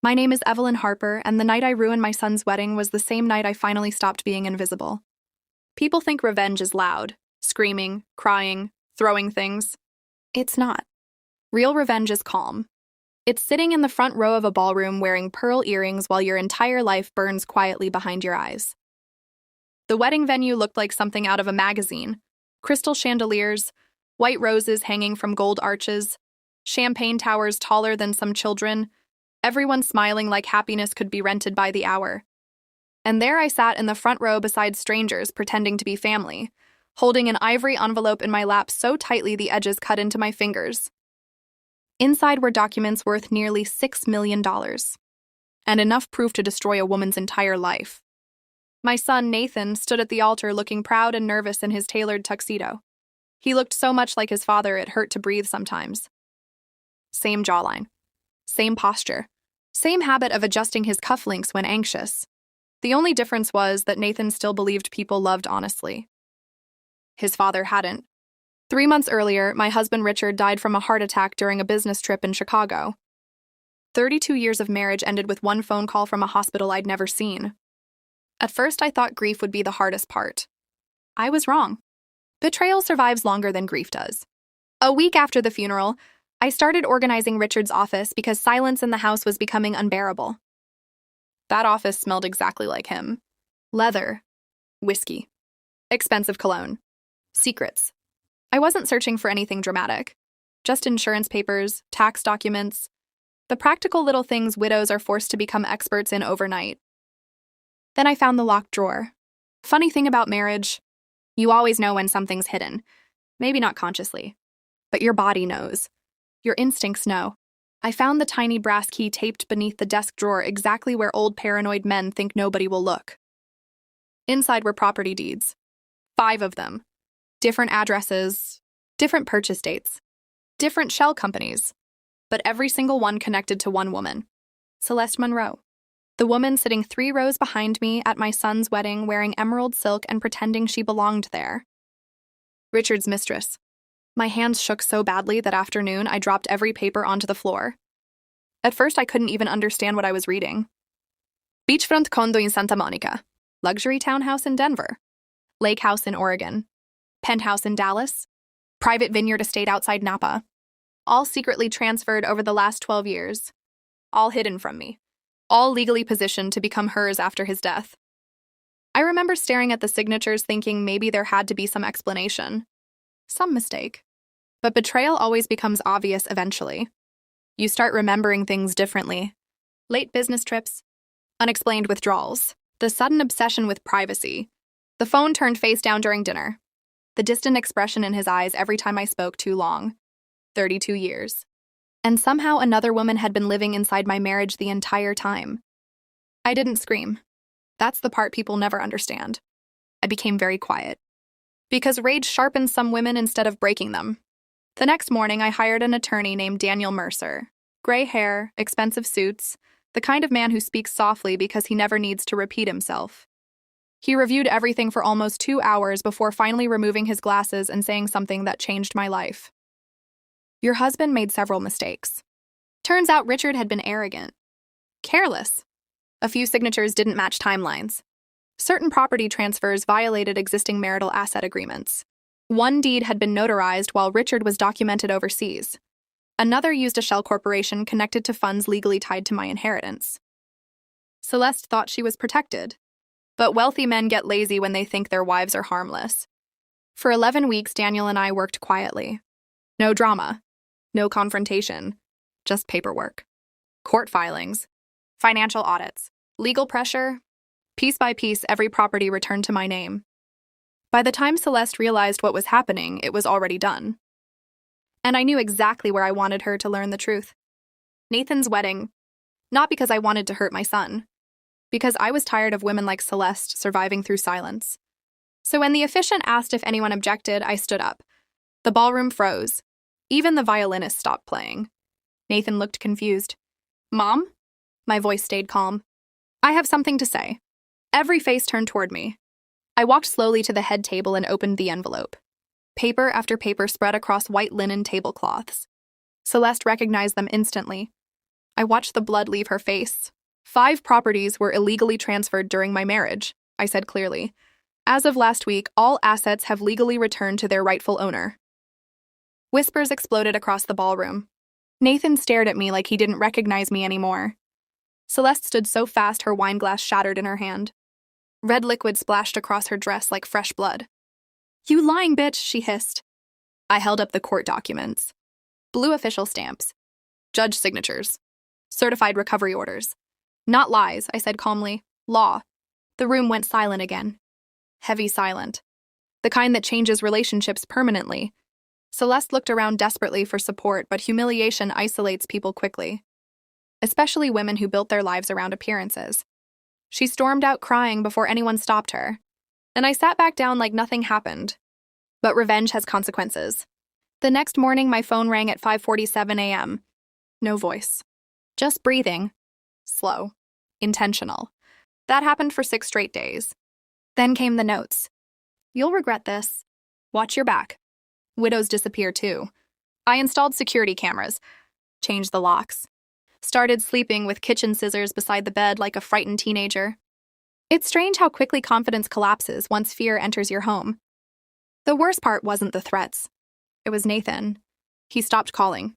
My name is Evelyn Harper, and the night I ruined my son's wedding was the same night I finally stopped being invisible. People think revenge is loud, screaming, crying, throwing things. It's not. Real revenge is calm. It's sitting in the front row of a ballroom wearing pearl earrings while your entire life burns quietly behind your eyes. The wedding venue looked like something out of a magazine. Crystal chandeliers, white roses hanging from gold arches, champagne towers taller than some children, everyone smiling like happiness could be rented by the hour. And there I sat in the front row beside strangers pretending to be family, holding an ivory envelope in my lap so tightly the edges cut into my fingers. Inside were documents worth nearly $6 million, and enough proof to destroy a woman's entire life. My son, Nathan, stood at the altar looking proud and nervous in his tailored tuxedo. He looked so much like his father it hurt to breathe sometimes. Same jawline, same posture, same habit of adjusting his cufflinks when anxious. The only difference was that Nathan still believed people loved honestly. His father hadn't. 3 months earlier, my husband Richard died from a heart attack during a business trip in Chicago. 32 years of marriage ended with one phone call from a hospital I'd never seen. At first, I thought grief would be the hardest part. I was wrong. Betrayal survives longer than grief does. A week after the funeral, I started organizing Richard's office because silence in the house was becoming unbearable. That office smelled exactly like him. Leather, whiskey, expensive cologne, secrets. I wasn't searching for anything dramatic. Just insurance papers, tax documents, the practical little things widows are forced to become experts in overnight. Then I found the locked drawer. Funny thing about marriage, you always know when something's hidden. Maybe not consciously, but your body knows. Your instincts know. I found the tiny brass key taped beneath the desk drawer exactly where old paranoid men think nobody will look. Inside were property deeds. 5 of them. Different addresses, different purchase dates, different shell companies, but every single one connected to one woman, Celeste Monroe. The woman sitting 3 rows behind me at my son's wedding wearing emerald silk and pretending she belonged there. Richard's mistress. My hands shook so badly that afternoon I dropped every paper onto the floor. At first I couldn't even understand what I was reading. Beachfront condo in Santa Monica. Luxury townhouse in Denver. Lake house in Oregon. Penthouse in Dallas. Private vineyard estate outside Napa. All secretly transferred over the last 12 years. All hidden from me. All legally positioned to become hers after his death. I remember staring at the signatures thinking maybe there had to be some explanation. Some mistake. But betrayal always becomes obvious eventually. You start remembering things differently. Late business trips, unexplained withdrawals, the sudden obsession with privacy, the phone turned face down during dinner, the distant expression in his eyes every time I spoke too long. 32 years. And somehow another woman had been living inside my marriage the entire time. I didn't scream. That's the part people never understand. I became very quiet. Because rage sharpens some women instead of breaking them. The next morning, I hired an attorney named Daniel Mercer. Gray hair, expensive suits, the kind of man who speaks softly because he never needs to repeat himself. He reviewed everything for almost 2 hours before finally removing his glasses and saying something that changed my life. Your husband made several mistakes. Turns out Richard had been arrogant. Careless. A few signatures didn't match timelines. Certain property transfers violated existing marital asset agreements. One deed had been notarized while Richard was documented overseas. Another used a shell corporation connected to funds legally tied to my inheritance. Celeste thought she was protected. But wealthy men get lazy when they think their wives are harmless. For 11 weeks, Daniel and I worked quietly. No drama. No confrontation. Just paperwork. Court filings. Financial audits. Legal pressure. Piece by piece, every property returned to my name. By the time Celeste realized what was happening, it was already done. And I knew exactly where I wanted her to learn the truth. Nathan's wedding. Not because I wanted to hurt my son. Because I was tired of women like Celeste surviving through silence. So when the officiant asked if anyone objected, I stood up. The ballroom froze. Even the violinist stopped playing. Nathan looked confused. Mom? My voice stayed calm. I have something to say. Every face turned toward me. I walked slowly to the head table and opened the envelope. Paper after paper spread across white linen tablecloths. Celeste recognized them instantly. I watched the blood leave her face. 5 properties were illegally transferred during my marriage, I said clearly. As of last week, all assets have legally returned to their rightful owner. Whispers exploded across the ballroom. Nathan stared at me like he didn't recognize me anymore. Celeste stood so fast her wineglass shattered in her hand. Red liquid splashed across her dress like fresh blood. "You lying bitch," she hissed. I held up the court documents. Blue official stamps. Judge signatures. Certified recovery orders. "Not lies," I said calmly. "Law." The room went silent again. Heavy silent. The kind that changes relationships permanently. Celeste looked around desperately for support, but humiliation isolates people quickly. Especially women who built their lives around appearances. She stormed out crying before anyone stopped her. And I sat back down like nothing happened. But revenge has consequences. The next morning, my phone rang at 5:47 a.m. No voice. Just breathing. Slow. Intentional. That happened for 6 straight days. Then came the notes. "You'll regret this. Watch your back." Widows disappear too. I installed security cameras. Changed the locks. Started sleeping with kitchen scissors beside the bed like a frightened teenager. It's strange how quickly confidence collapses once fear enters your home. The worst part wasn't the threats. It was Nathan. He stopped calling.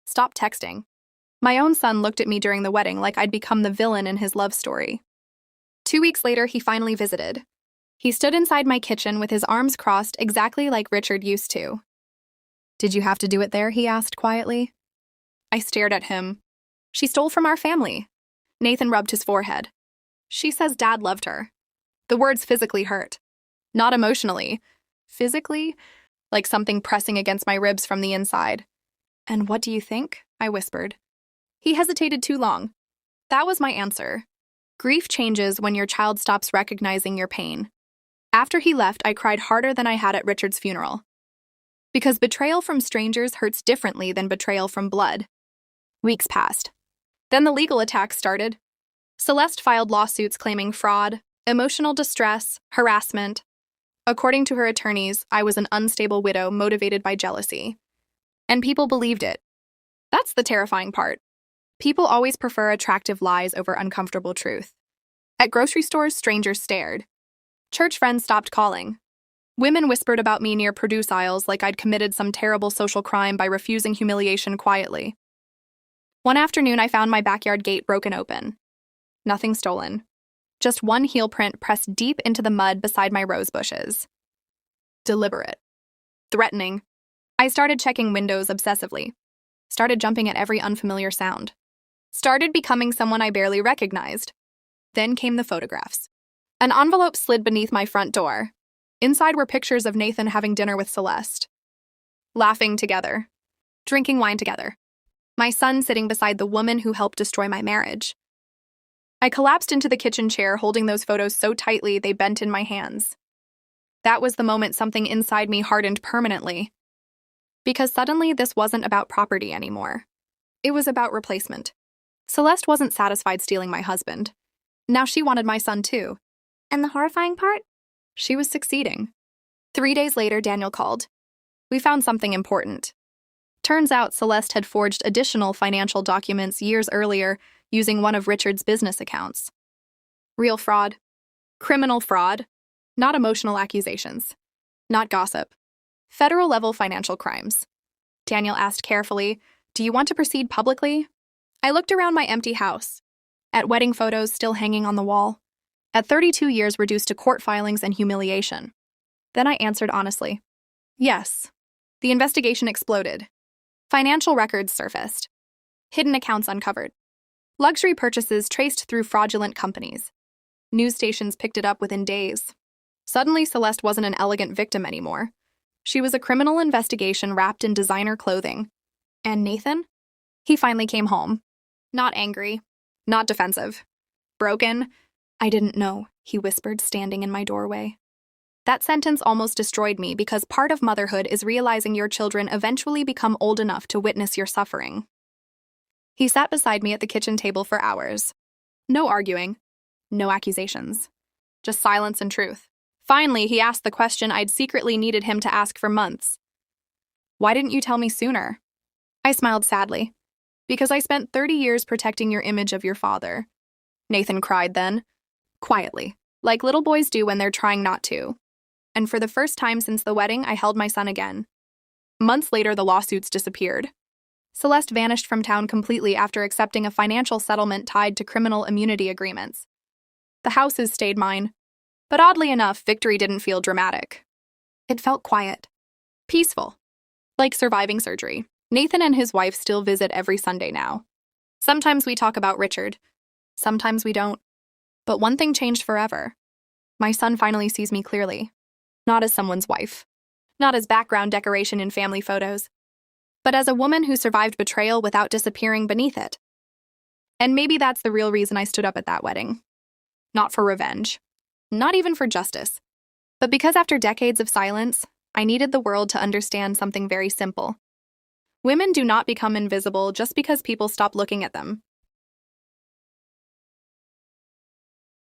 Stopped texting. My own son looked at me during the wedding like I'd become the villain in his love story. 2 weeks later, he finally visited. He stood inside my kitchen with his arms crossed exactly like Richard used to. "Did you have to do it there?" he asked quietly. I stared at him. "She stole from our family." Nathan rubbed his forehead. "She says Dad loved her." The words physically hurt. Not emotionally. Physically, like something pressing against my ribs from the inside. "And what do you think?" I whispered. He hesitated too long. That was my answer. Grief changes when your child stops recognizing your pain. After he left, I cried harder than I had at Richard's funeral. Because betrayal from strangers hurts differently than betrayal from blood. Weeks passed. Then the legal attacks started. Celeste filed lawsuits claiming fraud, emotional distress, harassment. According to her attorneys, I was an unstable widow motivated by jealousy. And people believed it. That's the terrifying part. People always prefer attractive lies over uncomfortable truth. At grocery stores, strangers stared. Church friends stopped calling. Women whispered about me near produce aisles like I'd committed some terrible social crime by refusing humiliation quietly. One afternoon, I found my backyard gate broken open. Nothing stolen. Just one heel print pressed deep into the mud beside my rose bushes. Deliberate. Threatening. I started checking windows obsessively. Started jumping at every unfamiliar sound. Started becoming someone I barely recognized. Then came the photographs. An envelope slid beneath my front door. Inside were pictures of Nathan having dinner with Celeste. Laughing together. Drinking wine together. My son sitting beside the woman who helped destroy my marriage. I collapsed into the kitchen chair, holding those photos so tightly they bent in my hands. That was the moment something inside me hardened permanently. Because suddenly this wasn't about property anymore. It was about replacement. Celeste wasn't satisfied stealing my husband. Now she wanted my son too. And the horrifying part? She was succeeding. 3 days later, Daniel called. We found something important. Turns out Celeste had forged additional financial documents years earlier using one of Richard's business accounts. Real fraud. Criminal fraud. Not emotional accusations. Not gossip. Federal-level financial crimes. Daniel asked carefully, "Do you want to proceed publicly?" I looked around my empty house. At wedding photos still hanging on the wall. At 32 years reduced to court filings and humiliation. Then I answered honestly. Yes. The investigation exploded. Financial records surfaced. Hidden accounts uncovered. Luxury purchases traced through fraudulent companies. News stations picked it up within days. Suddenly, Celeste wasn't an elegant victim anymore. She was a criminal investigation wrapped in designer clothing. And Nathan? He finally came home. Not angry. Not defensive. Broken. "I didn't know," he whispered, standing in my doorway. That sentence almost destroyed me because part of motherhood is realizing your children eventually become old enough to witness your suffering. He sat beside me at the kitchen table for hours. No arguing. No accusations. Just silence and truth. Finally, he asked the question I'd secretly needed him to ask for months. "Why didn't you tell me sooner?" I smiled sadly. Because I spent 30 years protecting your image of your father. Nathan cried then, quietly, like little boys do when they're trying not to. And for the first time since the wedding, I held my son again. Months later, the lawsuits disappeared. Celeste vanished from town completely after accepting a financial settlement tied to criminal immunity agreements. The houses stayed mine. But oddly enough, victory didn't feel dramatic. It felt quiet, peaceful, like surviving surgery. Nathan and his wife still visit every Sunday now. Sometimes we talk about Richard. Sometimes we don't. But one thing changed forever. My son finally sees me clearly. Not as someone's wife. Not as background decoration in family photos. But as a woman who survived betrayal without disappearing beneath it. And maybe that's the real reason I stood up at that wedding. Not for revenge. Not even for justice. But because after decades of silence, I needed the world to understand something very simple. Women do not become invisible just because people stop looking at them.